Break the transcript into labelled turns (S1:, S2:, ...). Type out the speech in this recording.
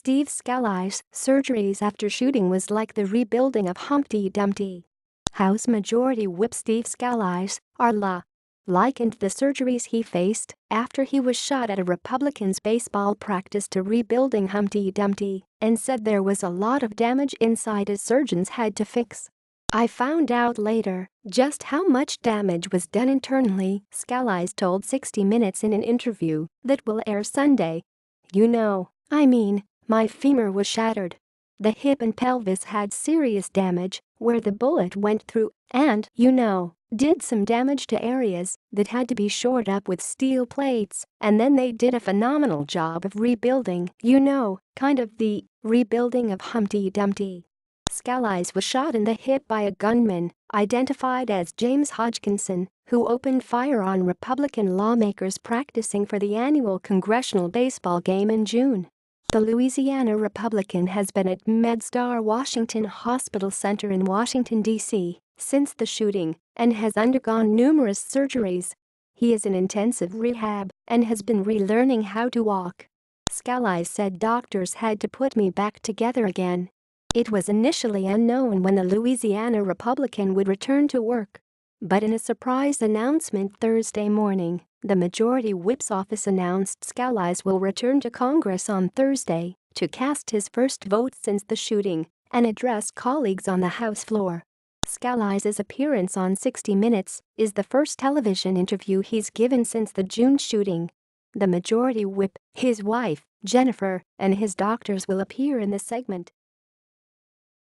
S1: Steve Scalise, surgeries after shooting was like the rebuilding of Humpty Dumpty. House Majority Whip Steve Scalise, likened the surgeries he faced after he was shot at a Republican's baseball practice to rebuilding Humpty Dumpty and said there was a lot of damage inside his surgeons had to fix. "I found out later just how much damage was done internally," Scalise told 60 Minutes in an interview that will air Sunday. My femur was shattered. The hip and pelvis had serious damage where the bullet went through and, did some damage to areas that had to be shored up with steel plates, and then they did a phenomenal job of rebuilding, kind of the rebuilding of Humpty Dumpty." Scalise was shot in the hip by a gunman, identified as James Hodgkinson, who opened fire on Republican lawmakers practicing for the annual congressional baseball game in June. The Louisiana Republican has been at MedStar Washington Hospital Center in Washington, D.C. since the shooting and has undergone numerous surgeries. He is in intensive rehab and has been relearning how to walk. Scalise said, "Doctors had to put me back together again. It was initially unknown when the Louisiana Republican would return to work. But in a surprise announcement Thursday morning, the Majority Whip's office announced Scalise will return to Congress on Thursday to cast his first vote since the shooting and address colleagues on the House floor." Scalise's appearance on 60 Minutes is the first television interview he's given since the June shooting. The Majority Whip, his wife, Jennifer, and his doctors will appear in the segment.